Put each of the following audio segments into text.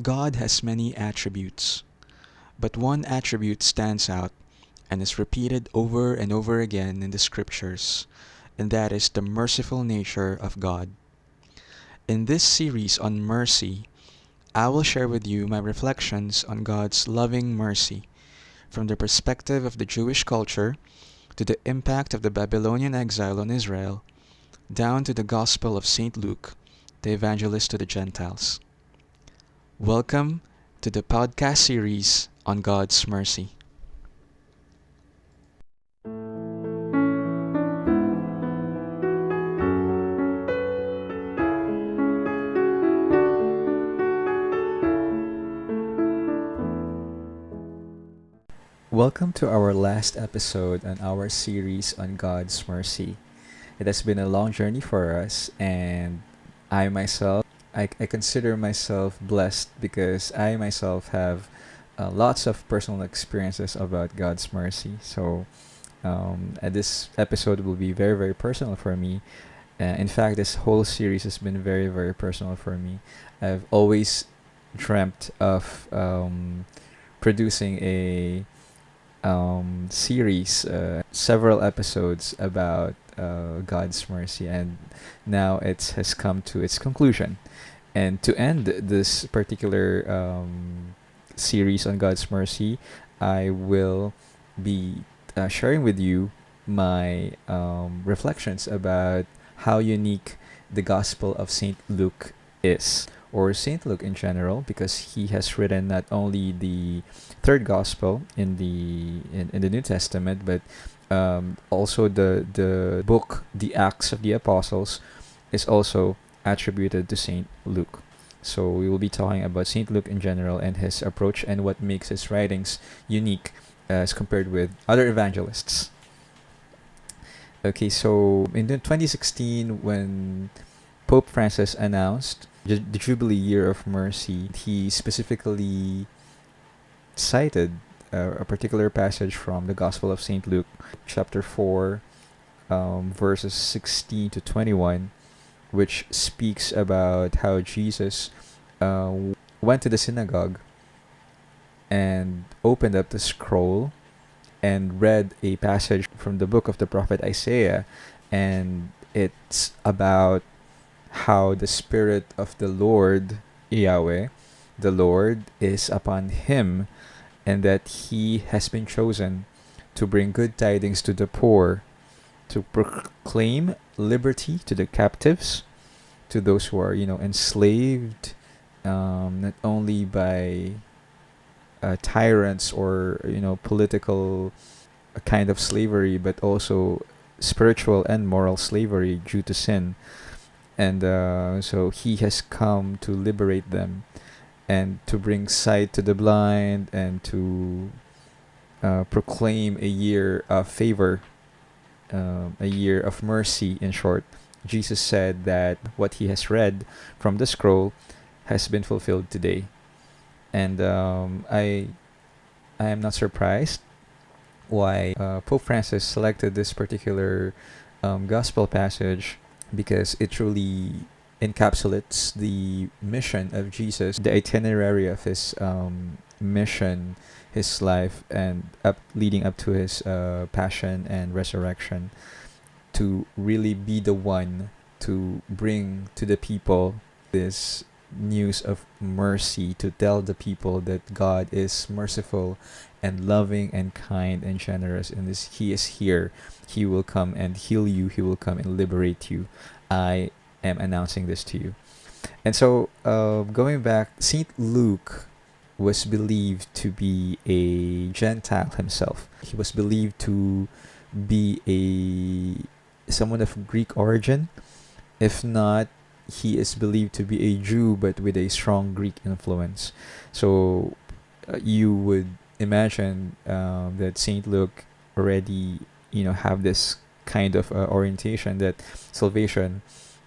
God has many attributes, but one attribute stands out and is repeated over and over again in the scriptures, and that is the merciful nature of God. In this series on mercy, I will share with you my reflections on God's loving mercy from the perspective of the Jewish culture to the impact of the Babylonian exile on Israel, down to the Gospel of St. Luke, the evangelist to the Gentiles. Welcome to the podcast series on God's mercy. Welcome to our last episode on our series on God's mercy. It has been a long journey for us, and I consider myself blessed because I myself have lots of personal experiences about God's mercy. And this episode will be very, very personal for me. In fact, this whole series has been very, very personal for me. I've always dreamt of producing a series, several episodes about God's mercy, and now it has come to its conclusion. And to end this particular series on God's mercy, I will be sharing with you my reflections about how unique the Gospel of St. Luke is, or St. Luke in general, because he has written not only the third gospel in the New Testament, but also the book, the Acts of the Apostles, is also attributed to Saint Luke. So we will be talking about Saint Luke in general and his approach and what makes his writings unique as compared with other evangelists. Okay, so in 2016, when Pope Francis announced the Jubilee Year of Mercy, he specifically cited a particular passage from the Gospel of St. Luke, chapter 4, verses 16 to 21, which speaks about how Jesus went to the synagogue and opened up the scroll and read a passage from the book of the prophet Isaiah, and it's about how the Spirit of the Lord, Yahweh, the Lord, is upon him, and that he has been chosen to bring good tidings to the poor, to proclaim liberty to the captives, to those who are, enslaved, not only by tyrants or, political kind of slavery, but also spiritual and moral slavery due to sin. And so he has come to liberate them and to bring sight to the blind and to proclaim a year of favor, a year of mercy, in short. Jesus said that what he has read from the scroll has been fulfilled today. And I am not surprised why Pope Francis selected this particular gospel passage, because it truly encapsulates the mission of Jesus, the itinerary of his mission, his life, and leading up to his passion and resurrection, to really be the one to bring to the people this news of mercy, to tell the people that God is merciful and loving and kind and generous, and this he is here. He will come and heal you. He will come and liberate you. I am announcing this to you. And so, going back, Saint Luke was believed to be a Gentile himself. He was believed to be someone of Greek origin. If not, he is believed to be a Jew, but with a strong Greek influence. So you would imagine that Saint Luke already, have this kind of orientation that salvation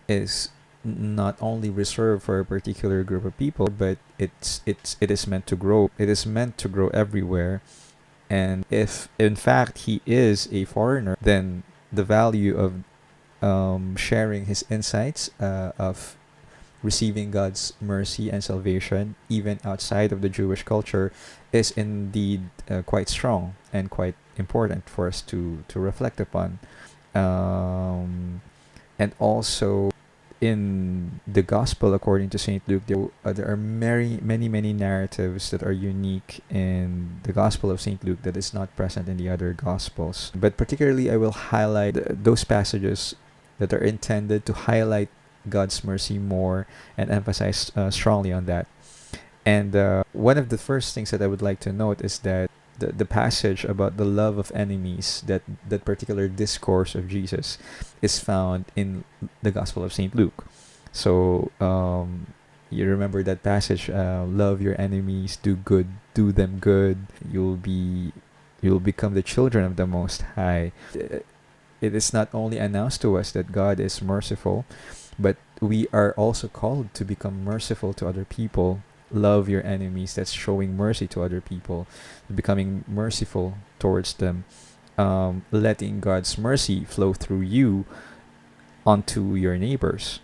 is not only reserved for a particular group of people, but it is meant to grow. It is meant to grow everywhere. And if in fact he is a foreigner, then the value of sharing his insights, of receiving God's mercy and salvation, even outside of the Jewish culture, is indeed quite strong and quite important for us to reflect upon. And also, in the Gospel according to Saint Luke, there are many narratives that are unique in the Gospel of Saint Luke that is not present in the other Gospels. But particularly, I will highlight those passages that are intended to highlight God's mercy more and emphasize strongly on that. And one of the first things that I would like to note is that the passage about the love of enemies, that particular discourse of Jesus, is found in the Gospel of Saint Luke. So you remember that passage, love your enemies, do good, do them good, you'll become the children of the Most High. It is not only announced to us that God is merciful, but we are also called to become merciful to other people. Love your enemies, that's showing mercy to other people, becoming merciful towards them, letting God's mercy flow through you onto your neighbors.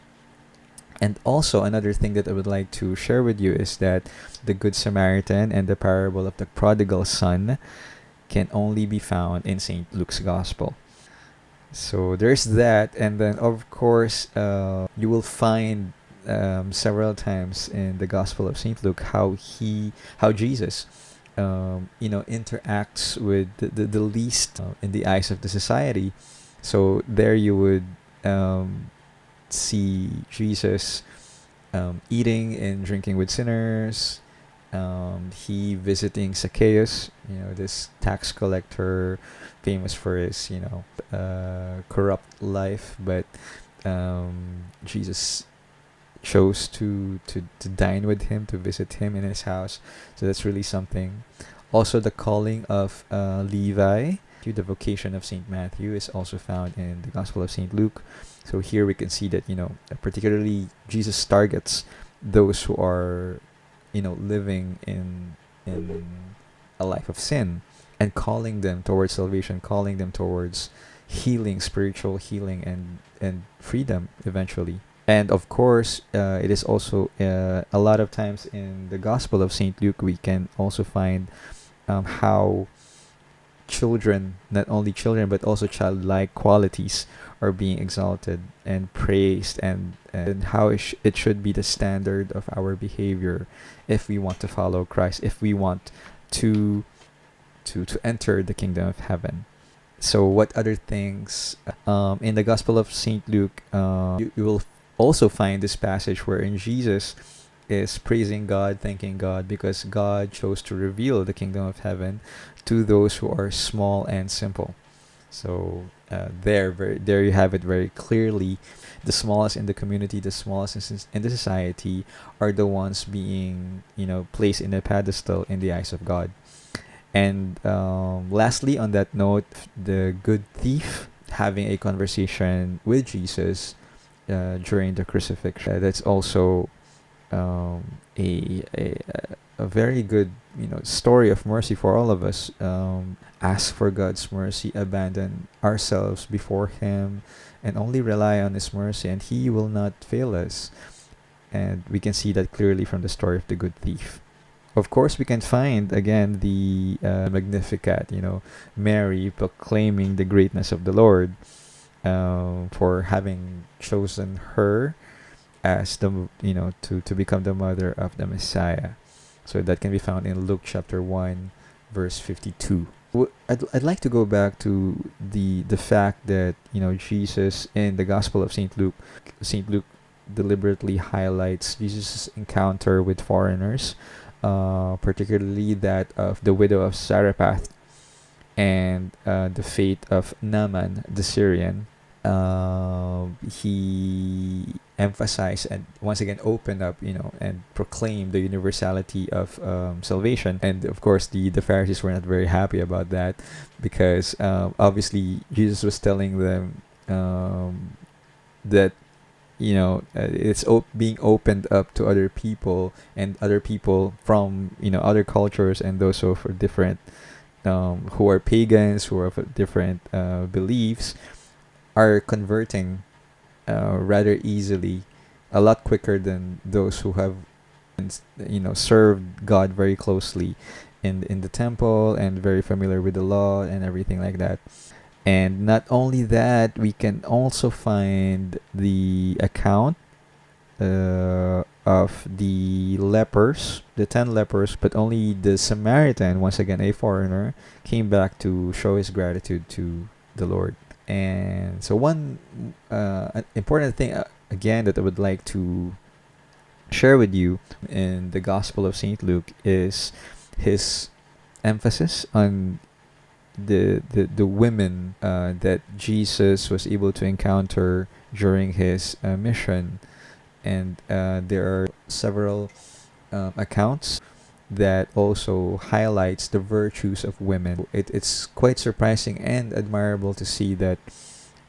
And also, another thing that I would like to share with you is that the Good Samaritan and the parable of the prodigal son can only be found in St. Luke's Gospel. So there's that, and then of course you will find several times in the Gospel of Saint Luke how Jesus interacts with the least in the eyes of the society. So there you would see Jesus eating and drinking with sinners. He visiting Zacchaeus, this tax collector, famous for his corrupt life, but Jesus chose to dine with him, to visit him in his house. So that's really something. Also, the calling of Levi, the vocation of Saint Matthew, is also found in the Gospel of Saint Luke. So here we can see that particularly Jesus targets those who are living in a life of sin, and calling them towards salvation, calling them towards healing, spiritual healing, and freedom eventually. And of course, it is also a lot of times in the Gospel of Saint Luke we can also find how children, not only children but also childlike qualities, are being exalted and praised, and how it should be the standard of our behavior if we want to follow Christ, if we want to enter the kingdom of heaven. So what other things in the Gospel of Saint Luke, you will also find this passage wherein Jesus is praising God, thanking God, because God chose to reveal the kingdom of heaven to those who are small and simple. So there you have it very clearly. The smallest in the community, the smallest in the society, are the ones being placed in a pedestal in the eyes of God. And lastly, on that note, the good thief having a conversation with Jesus during the crucifixion. That's also a very good story of mercy for all of us. Ask for God's mercy, abandon ourselves before Him, and only rely on His mercy, and He will not fail us. And we can see that clearly from the story of the good thief. Of course, we can find again the Magnificat, Mary proclaiming the greatness of the Lord, for having chosen her as to become the mother of the Messiah. So that can be found in Luke chapter 1 verse 52. I'd like to go back to the fact that Jesus in the Gospel of Saint Luke deliberately highlights Jesus' encounter with foreigners, particularly that of the widow of Zarephath and the fate of Naaman the Syrian. He emphasized and once again opened up, and proclaimed the universality of salvation. And of course, the Pharisees were not very happy about that, because obviously Jesus was telling them that it's being opened up to other people, and other people from other cultures, and those who are for different who are pagans, who are of different beliefs, are converting rather easily a lot quicker than those who have, served God very closely in the temple and very familiar with the law and everything like that. And not only that, we can also find the account of the lepers, the 10 lepers, but only the Samaritan, once again a foreigner, came back to show his gratitude to the Lord. And so, one important thing, again, that I would like to share with you in the Gospel of St. Luke is his emphasis on the women that Jesus was able to encounter during his mission. And there are several accounts that also highlights the virtues of women. It's quite surprising and admirable to see that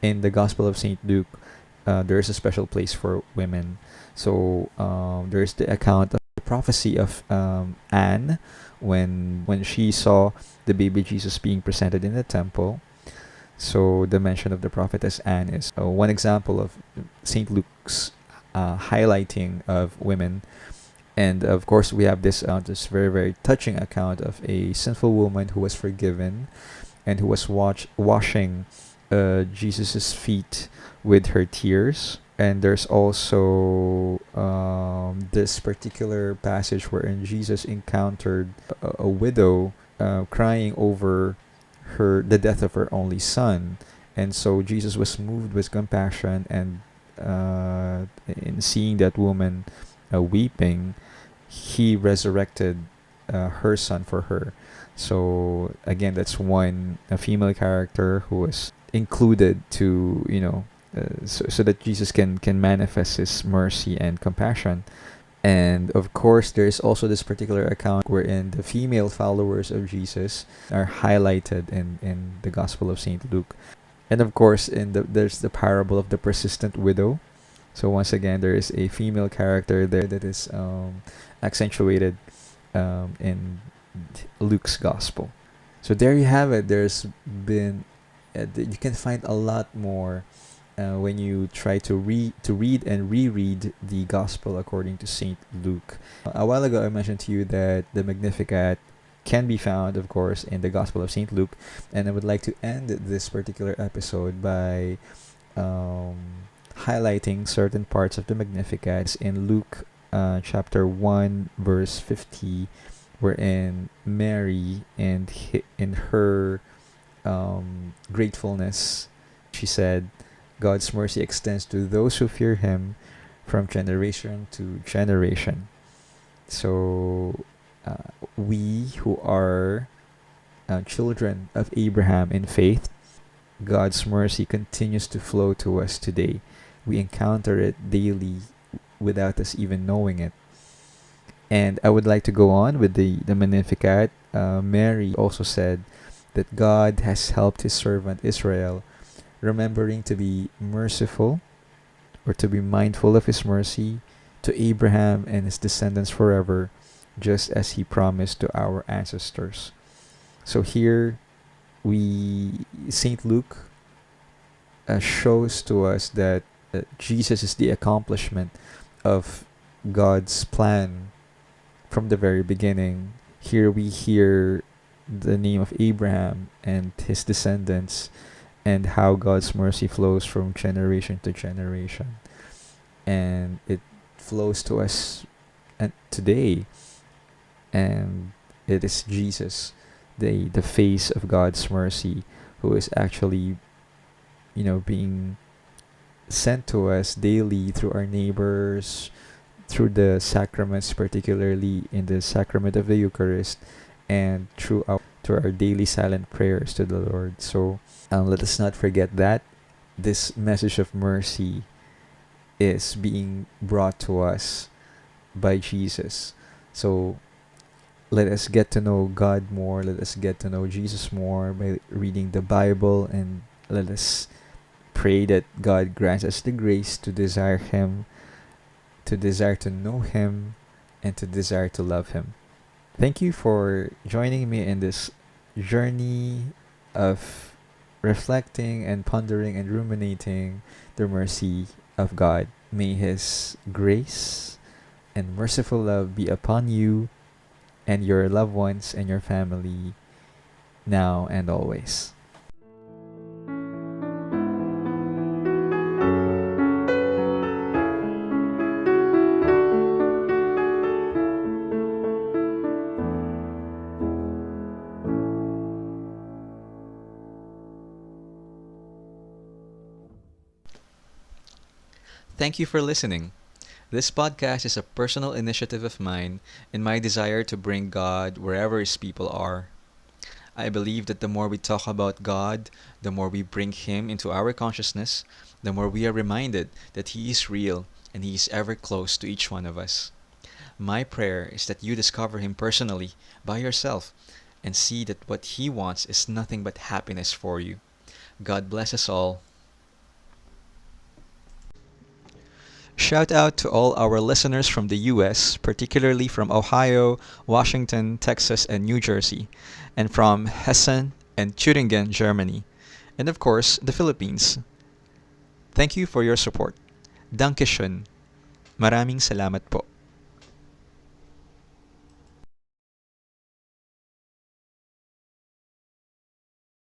in the Gospel of St. Luke, there is a special place for women. So there's the account of the prophecy of Anne when she saw the baby Jesus being presented in the temple. So the mention of the prophetess Anne is one example of St. Luke's highlighting of women. And of course, we have this very, very touching account of a sinful woman who was forgiven and who was washing Jesus's feet with her tears. And there's also this particular passage wherein Jesus encountered a widow crying over the death of her only son. And so Jesus was moved with compassion, and in seeing that woman weeping, he resurrected her son for her. So again, that's a female character who was included to, so that Jesus can manifest his mercy and compassion. And of course, there's also this particular account wherein the female followers of Jesus are highlighted in the Gospel of St. Luke. And of course, there's the parable of the persistent widow. So once again, there is a female character there that is accentuated in Luke's Gospel. So there you have it. There's been you can find a lot more when you try to read and reread the Gospel according to Saint Luke. A while ago, I mentioned to you that the Magnificat can be found, of course, in the Gospel of Saint Luke, and I would like to end this particular episode by highlighting certain parts of the Magnificat in Luke chapter 1, verse 50, wherein Mary, in her gratefulness, she said, God's mercy extends to those who fear him from generation to generation. So we who are children of Abraham in faith, God's mercy continues to flow to us today. We encounter it daily without us even knowing it. And I would like to go on with the Magnificat. Mary also said that God has helped his servant Israel, remembering to be merciful, or to be mindful of his mercy to Abraham and his descendants forever, just as he promised to our ancestors. So here, Saint Luke shows to us that Jesus is the accomplishment of God's plan from the very beginning. Here we hear the name of Abraham and his descendants, and how God's mercy flows from generation to generation. And it flows to us today. And it is Jesus, the face of God's mercy, who is actually, being sent to us daily through our neighbors, through the sacraments, particularly in the sacrament of the Eucharist, and through our daily silent prayers to the Lord. So let us not forget that this message of mercy is being brought to us by Jesus. So let us get to know God more. Let us get to know Jesus more by reading the Bible, and let us pray that God grants us the grace to desire him, to desire to know him, and to desire to love him. Thank you for joining me in this journey of reflecting and pondering and ruminating the mercy of God. May His grace and merciful love be upon you and your loved ones and your family now and always. Thank you for listening. This podcast is a personal initiative of mine and my desire to bring God wherever His people are. I believe that the more we talk about God, the more we bring Him into our consciousness, the more we are reminded that He is real and He is ever close to each one of us. My prayer is that you discover Him personally, by yourself, and see that what He wants is nothing but happiness for you. God bless us all. Shout out to all our listeners from the US, particularly from Ohio, Washington, Texas, and New Jersey, and from Hessen and Thüringen, Germany, and of course, the Philippines. Thank you for your support. Dankeschön. Maraming salamat po.